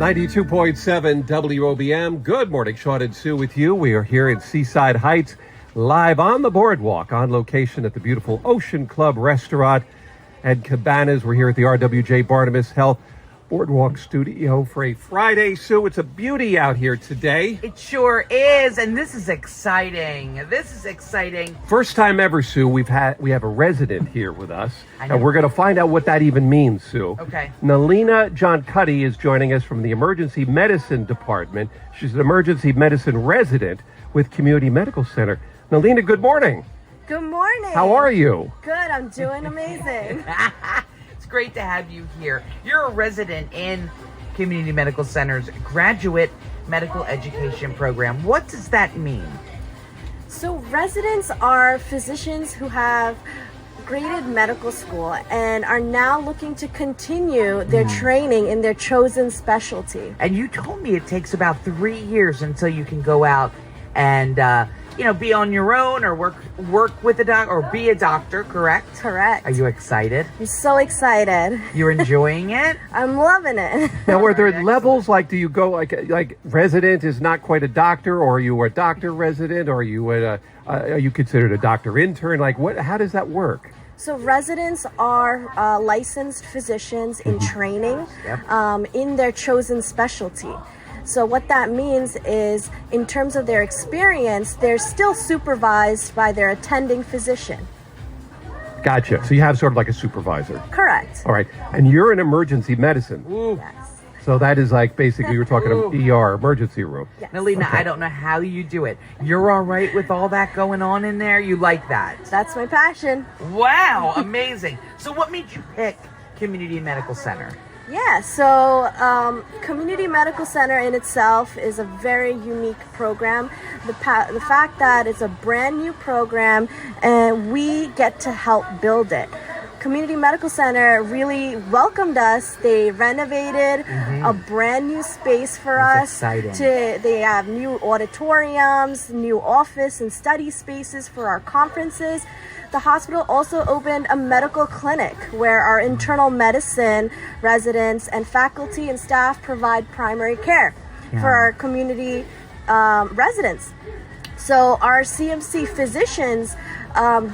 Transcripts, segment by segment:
92.7 WOBM. Good morning, Sean and Sue with you. We are here in Seaside Heights, live on the boardwalk, on location at the beautiful Ocean Club Restaurant and Cabanas. We're here at the RWJBarnabas Health Boardwalk Studio for a Friday. Sue, it's a beauty out here today. It sure is, and this is exciting. First time ever, Sue, we have a resident here with us, I know. and we're going to find out what that even means, Sue. Okay. Nileena Johnkutty is joining us from the Emergency Medicine Department. She's an emergency medicine resident with Community Medical Center. Nileena, good morning. Good morning. How are you? Good, I'm doing amazing. It's great to have you here. You're a resident in Community Medical Center's graduate medical education program. What does that mean? So residents are physicians who have graded medical school and are now looking to continue their training in their chosen specialty. And you told me it takes about 3 years until you can go out and be on your own or work with a doc or be a doctor, correct? Correct. Are you excited? I'm so excited. You're enjoying it? I'm loving it. Now, are there levels, like, do you go, like resident is not quite a doctor, or are you a doctor resident, or are you considered a doctor intern? Like, how does that work? So residents are licensed physicians in training in their chosen specialty. So what that means is, in terms of their experience, they're still supervised by their attending physician. Gotcha. So you have sort of like a supervisor. Correct. All right. And you're in emergency medicine. Yes. So that is like, basically, you're talking about ER, emergency room. Yes. Nileena, I don't know how you do it. You're all right with all that going on in there? You like that? That's my passion. Wow, amazing. So what made you pick Community Medical Center? Yeah, so Community Medical Center in itself is a very unique program. The fact that it's a brand new program and we get to help build it. Community Medical Center really welcomed us. They renovated a brand new space for us. Exciting. They have new auditoriums, new office and study spaces for our conferences. The hospital also opened a medical clinic where our internal medicine residents and faculty and staff provide primary care for our community residents. So our CMC physicians,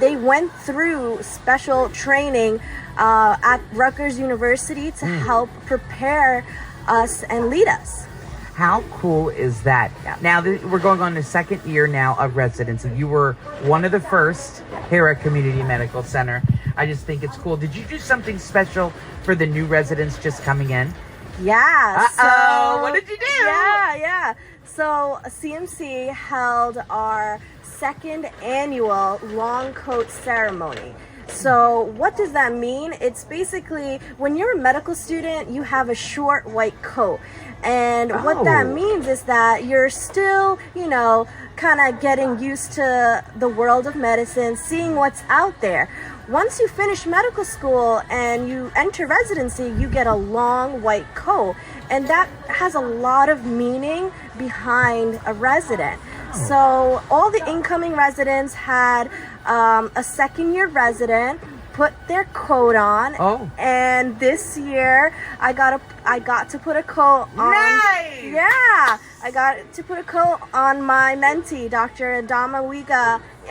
they went through special training at Rutgers University to help prepare us and lead us. How cool is that? Now, we're going on the second year now of residency. You were one of the first here at Community Medical Center. I just think it's cool. Did you do something special for the new residents just coming in? Yeah. What did you do? Yeah. So CMC held our second annual long coat ceremony. So what does that mean? It's basically, when you're a medical student, you have a short white coat. And what that means is that you're still, kind of getting used to the world of medicine, seeing what's out there. Once you finish medical school and you enter residency, you get a long white coat. And that has a lot of meaning behind a resident. So all the incoming residents had a second year resident put their coat on. And this year I got to put a coat on. Nice! Yeah. I got to put a coat on my mentee, Dr. Adama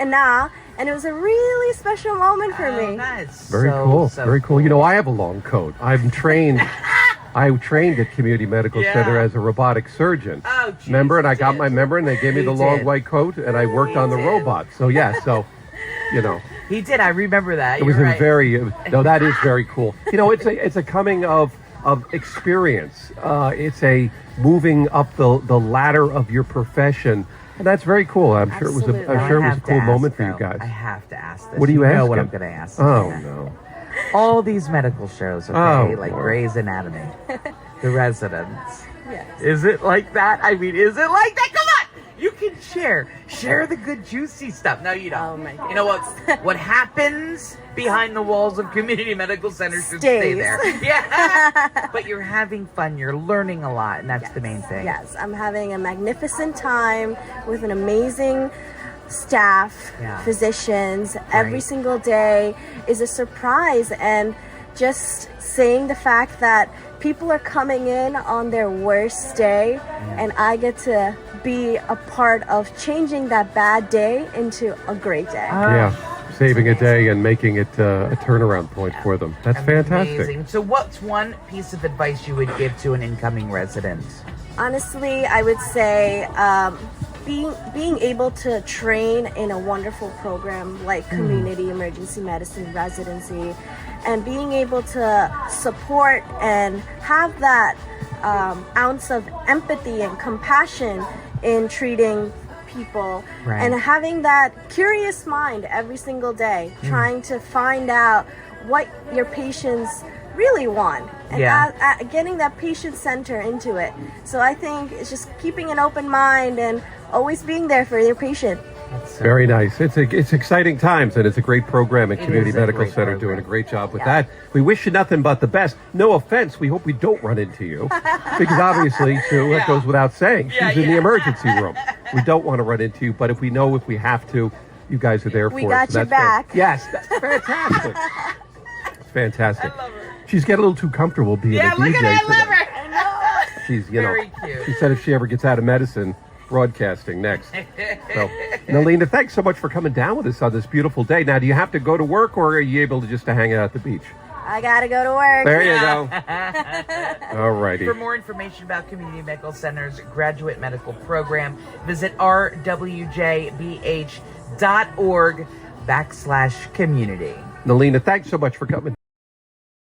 Ina, and it was a really special moment for me. Nice. Very cool. Very cool. I have a long coat. I'm trained. I trained at Community Medical Center as a robotic surgeon. Oh, geez, Remember? And I got my member, and they gave me the long white coat, and I worked on the robot. So, He did. I remember that. It was that is very cool. It's a coming of experience. It's a moving up the ladder of your profession. And that's very cool. I'm sure it was a cool moment for you guys. I have to ask this. What do you ask? You know what I'm going to ask. Oh, no. All these medical shows, like Lord. Grey's Anatomy, The Residents. Yes. Is it like that? I mean, is it like that? Come on! You can share the good juicy stuff. No, you don't. Oh my God. You know what happens behind the walls of Community Medical Center should stay there. Yeah. But you're having fun, you're learning a lot, and that's the main thing. Yes, I'm having a magnificent time with an amazing staff, physicians. Every single day is a surprise, and just saying the fact that people are coming in on their worst day, and I get to be a part of changing that bad day into a great day. Yeah, saving a day and making it a turnaround point for them. That's fantastic. Amazing. So what's one piece of advice you would give to an incoming resident? Honestly, I would say being able to train in a wonderful program like community emergency medicine residency, and being able to support and have that ounce of empathy and compassion in treating people, Right. and having that curious mind every single day, trying to find out what your patients really want, and getting that patient center into it. So I think it's just keeping an open mind and always being there for your patient. Very nice. It's exciting times, and it's a great program at It Community is a Medical great Center, program. doing a great job with that. We wish you nothing but the best. No offense. We hope we don't run into you, because obviously, Sue, it goes without saying. She's in the emergency room. We don't want to run into you, but if we we have to, you guys are there for us. We got So your that's back. Yes, that's fantastic. It's fantastic. I love her. She's getting a little too comfortable being a DJ. Look at that, I today. love her. She's, Very cute. She said if she ever gets out of medicine, broadcasting next. So, Nileena, thanks so much for coming down with us on this beautiful day. Now, do you have to go to work, or are you able to just to hang out at the beach? I gotta go to work. There you go. All righty. For more information about Community Medical Center's graduate medical program, visit rwjbh.org/community. Nileena, thanks so much for coming.